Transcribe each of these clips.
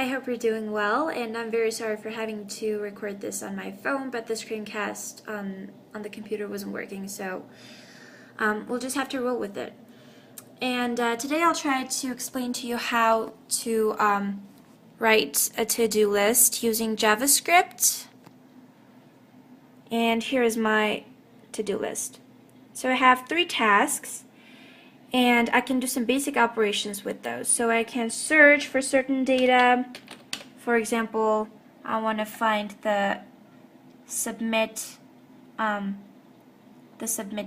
I hope you're doing well, and I'm very sorry for having to record this on my phone, but the screencast on the computer wasn't working, so we'll just have to roll with it. And today I'll try to explain to you how to write a to-do list using JavaScript. And here is my to-do list. So I have 3 tasks, and I can do some basic operations with those. So I can search for certain data. For example, I want to find the submit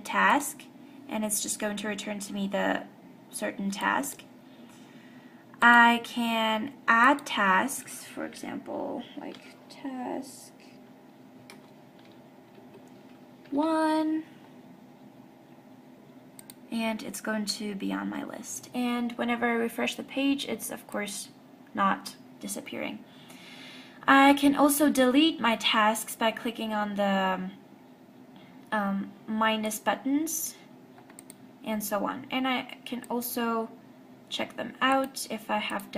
task, and it's just going to return to me the certain task. I can add tasks, for example, like task 1, and it's going to be on my list. And whenever I refresh the page, it's of course not disappearing. I can also delete my tasks by clicking on the minus buttons and so on. And I can also check them out if I have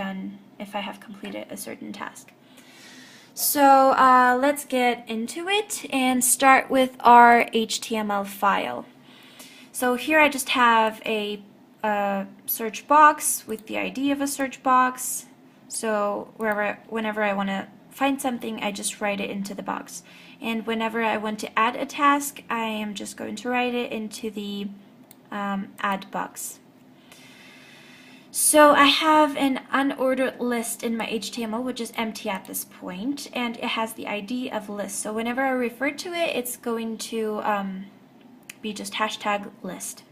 completed a certain task. So let's get into it and start with our HTML file. So here I just have a search box with the ID of a search box. So whenever I want to find something, I just write it into the box. And whenever I want to add a task, I am just going to write it into the add box. So I have an unordered list in my HTML, which is empty at this point, and it has the ID of list. So whenever I refer to it, it's going to be just hashtag list.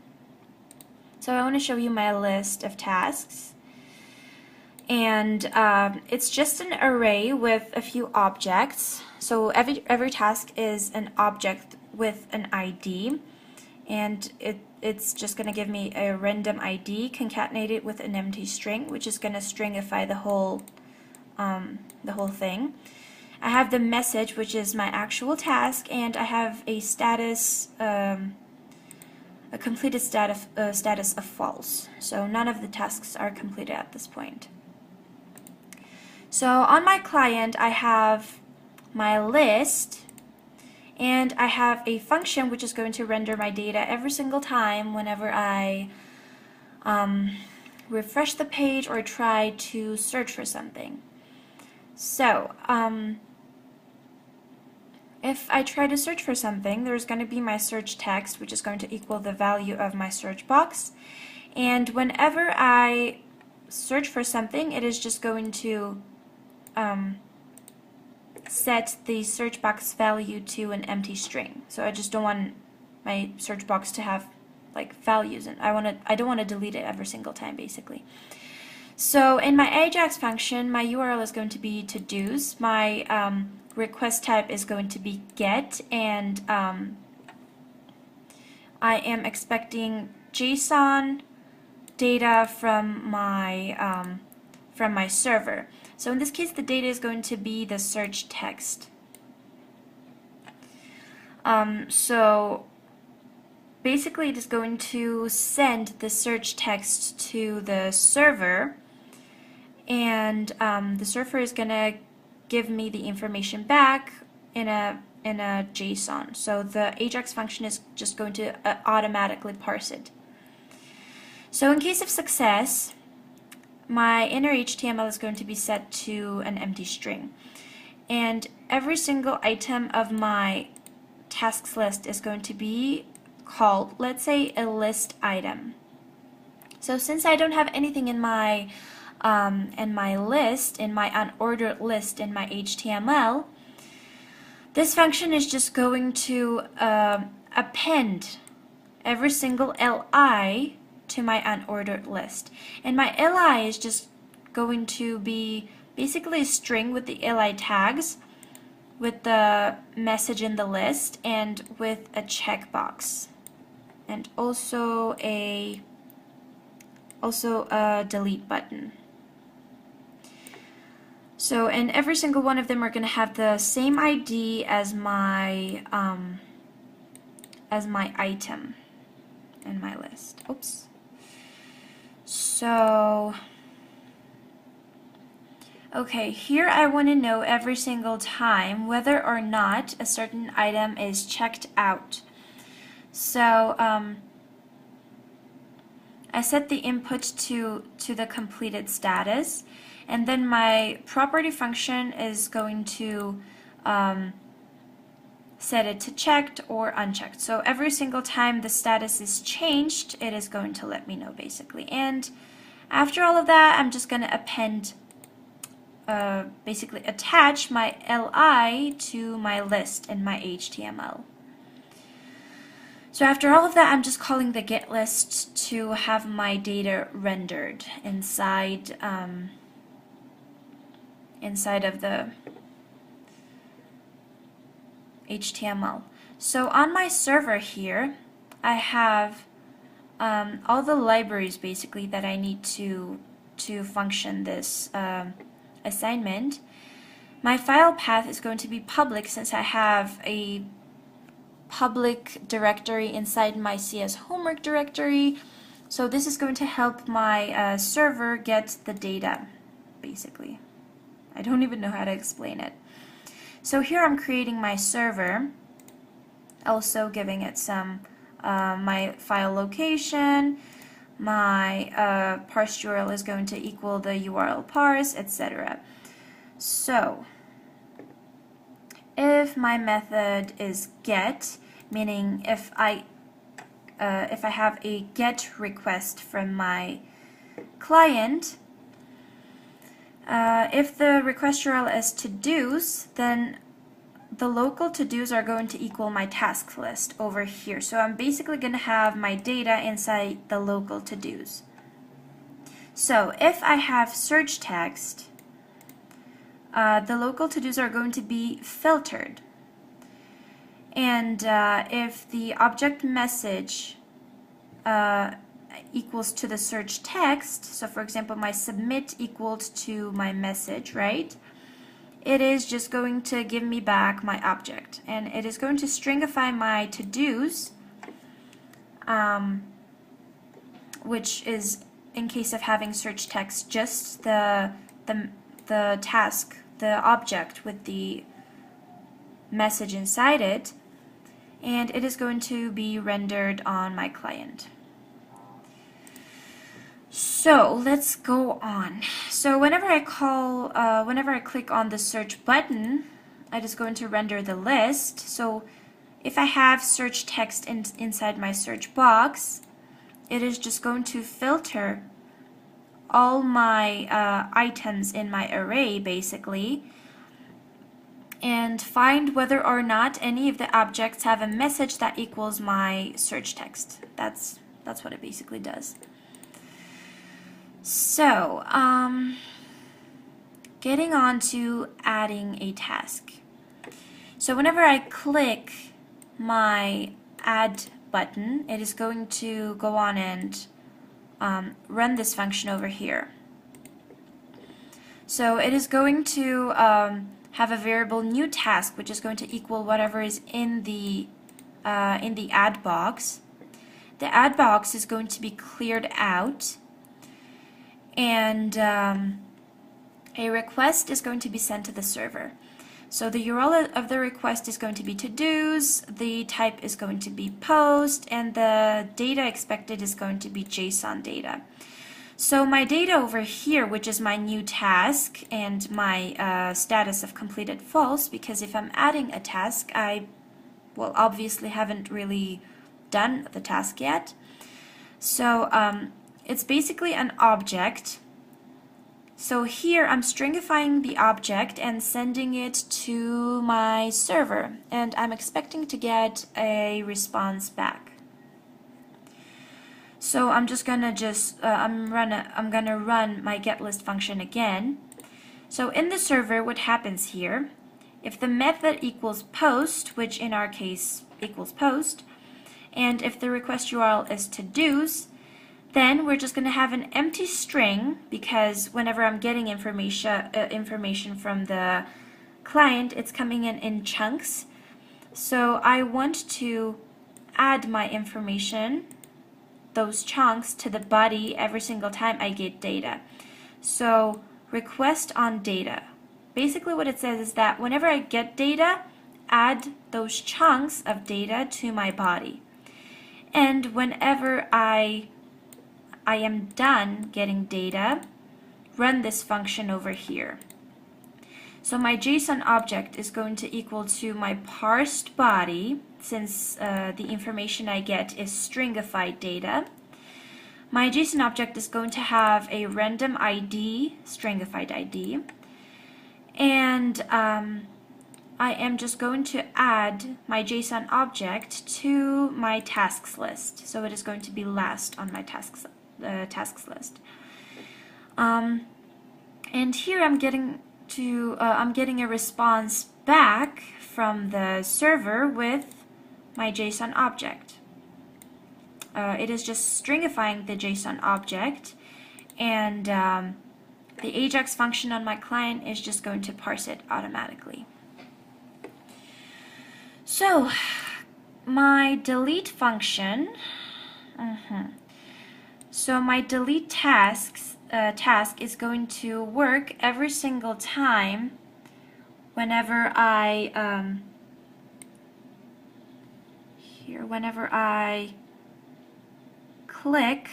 So I want to show you my list of tasks, and it's just an array with a few objects. So every task is an object with an ID, and it's just going to give me a random ID concatenated with an empty string, which is going to stringify the whole thing. I have the message, which is my actual task, and I have a status, a completed status of false. So none of the tasks are completed at this point. So on my client, I have my list, and I have a function which is going to render my data every single time whenever I refresh the page or try to search for something. So if I try to search for something, there's going to be my search text, which is going to equal the value of my search box. And whenever I search for something, it is just going to set the search box value to an empty string. So I just don't want my search box to have like values, and I don't want to delete it every single time, basically. So in my Ajax function, my URL is going to be to-dos. My request type is going to be get, and I am expecting JSON data from my server. So in this case, the data is going to be the search text. So basically, it is going to send the search text to the server, and the server is going to give me the information back in a JSON. So the Ajax function is just going to automatically parse it. So in case of success, my inner HTML is going to be set to an empty string, and every single item of my tasks list is going to be called, let's say, a list item. So since I don't have anything in my list, in my unordered list in my HTML, this function is just going to append every single li to my unordered list. And my li is just going to be basically a string with the li tags, with the message in the list, and with a checkbox, and also a delete button. So, and every single one of them are going to have the same ID as my item in my list. Oops. So Okay, here I want to know every single time whether or not a certain item is checked out. So I set the input to the completed status, and then my property function is going to set it to checked or unchecked. So every single time the status is changed, it is going to let me know basically. And after all of that, I'm just going to append, basically attach my li to my list in my HTML. So after all of that, I'm just calling the get list to have my data rendered inside inside of the HTML. So on my server here, I have all the libraries basically that I need to function this assignment. My file path is going to be public since I have a public directory inside my CS homework directory. So this is going to help my server get the data, basically. I don't even know how to explain it. So here I'm creating my server, also giving it some my file location, my parsed URL is going to equal the URL parse, etc. So if my method is get, meaning if I have a get request from my client, if the request URL is to-dos, then the local to-dos are going to equal my task list over here. So I'm basically going to have my data inside the local to-dos. So if I have search text, the local to-dos are going to be filtered. And if the object message equals to the search text, so for example my submit equaled to my message, right? It is just going to give me back my object, and it is going to stringify my to-dos, which is, in case of having search text, just the task, the object with the message inside it, and it is going to be rendered on my client. So let's go on. So whenever I click on the search button, it is going to render the list. So if I have search text inside my search box, it is just going to filter all my items in my array basically, and find whether or not any of the objects have a message that equals my search text. That's what it basically does. So, getting on to adding a task. So whenever I click my add button, it is going to go on and run this function over here. So it is going to have a variable new task, which is going to equal whatever is in the add box. The add box is going to be cleared out, and a request is going to be sent to the server. So the URL of the request is going to be to-dos, the type is going to be post, and the data expected is going to be JSON data. So my data over here, which is my new task and my status of completed false, because if I'm adding a task, I, well, obviously haven't really done the task yet. So it's basically an object. So here I'm stringifying the object and sending it to my server, and I'm expecting to get a response back. So I'm just gonna I'm gonna run my getList function again. So in the server, what happens here? If the method equals post, which in our case equals post, and if the request URL is to-dos, then we're just going to have an empty string, because whenever I'm getting information from the client, it's coming in chunks. So I want to add my information, those chunks, to the body every single time I get data. So request on data. Basically what it says is that whenever I get data, add those chunks of data to my body. And whenever I am done getting data, run this function over here. So my JSON object is going to equal to my parsed body, since the information I get is stringified data. My JSON object is going to have a random ID, stringified ID, and I am just going to add my JSON object to my tasks list. So it is going to be last on my tasks list. And here I'm getting a response back from the server with my JSON object. It is just stringifying the JSON object, and the AJAX function on my client is just going to parse it automatically. So my delete function, so my delete task is going to work every single time whenever I click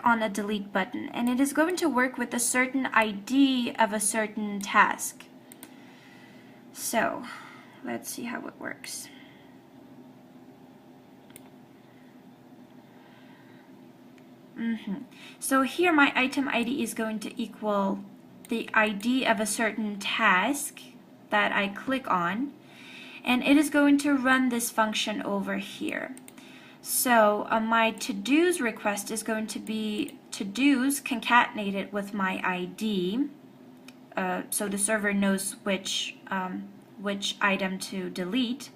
on a delete button, and it is going to work with a certain ID of a certain task. So let's see how it works. So here my item ID is going to equal the ID of a certain task that I click on, and it is going to run this function over here. So my to-dos request is going to be to-dos concatenated with my ID, so the server knows which item to delete.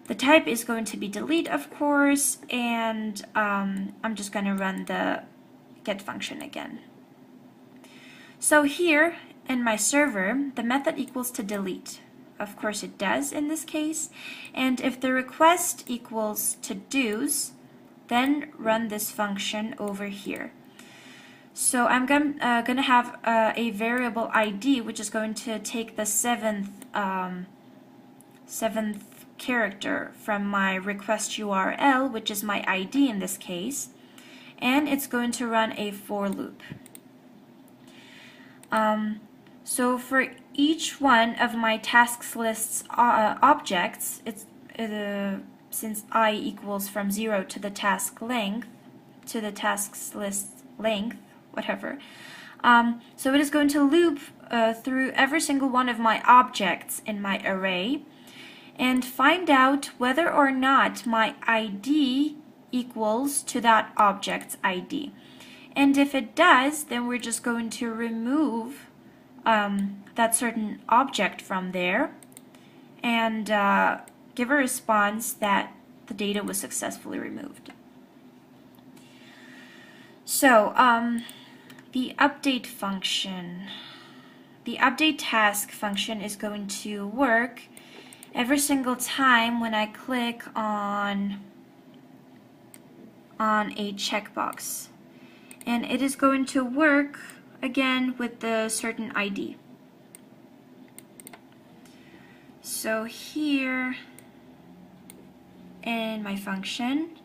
The type is going to be delete, of course, and I'm just going to run the get function again. So here in my server, the method equals to delete. Of course it does in this case. And if the request equals to do's, then run this function over here. So I'm gonna have a variable ID, which is going to take the seventh character from my request URL, which is my ID in this case, and it's going to run a for loop. So for each one of my tasks list's objects, since I equals from 0 to the task length, to the tasks list length, whatever. So it is going to loop through every single one of my objects in my array and find out whether or not my ID equals to that object's ID. And if it does, then we're just going to remove that certain object from there and give a response that the data was successfully removed. So the update function, the update task function is going to work every single time when I click on a checkbox, and it is going to work again with the certain ID. So here in my function,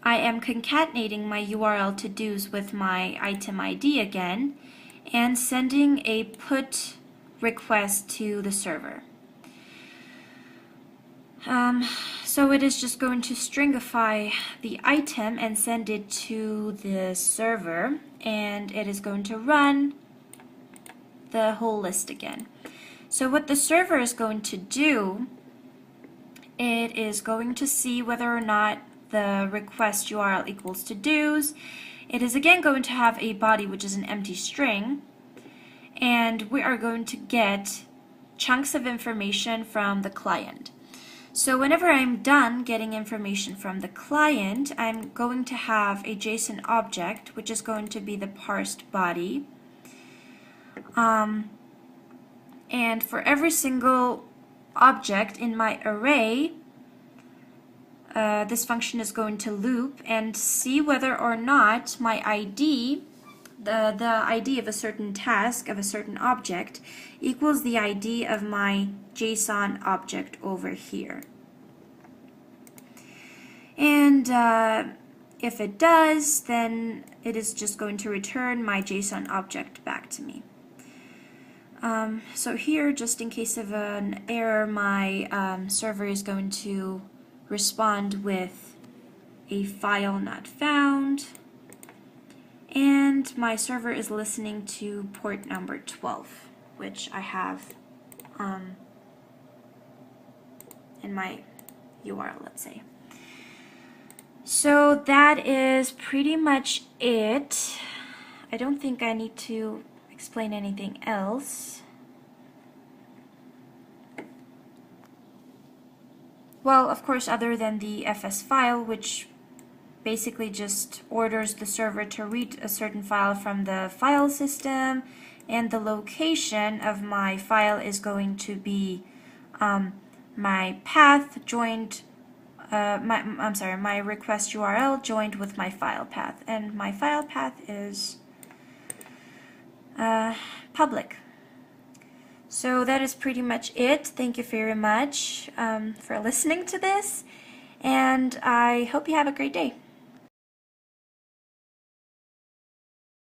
I am concatenating my URL to-dos with my item ID again and sending a put request to the server. So it is just going to stringify the item and send it to the server, and it is going to run the whole list again. So what the server is going to do, it is going to see whether or not the request URL equals to do's. It is again going to have a body, which is an empty string, and we are going to get chunks of information from the client. So whenever I'm done getting information from the client, I'm going to have a JSON object, which is going to be the parsed body. And for every single object in my array, this function is going to loop and see whether or not my ID, the ID of a certain task, of a certain object, equals the ID of my JSON object over here. And if it does, then it is just going to return my JSON object back to me. So here, just in case of an error, my server is going to respond with a file not found, and my server is listening to port number 12, which I have in my URL, let's say. So that is pretty much it. I don't think I need to explain anything else. Well, of course, other than the fs file, which basically just orders the server to read a certain file from the file system, and the location of my file is going to be my path joined, my request URL joined with my file path, and my file path is public. So that is pretty much it. Thank you very much for listening to this, and I hope you have a great day.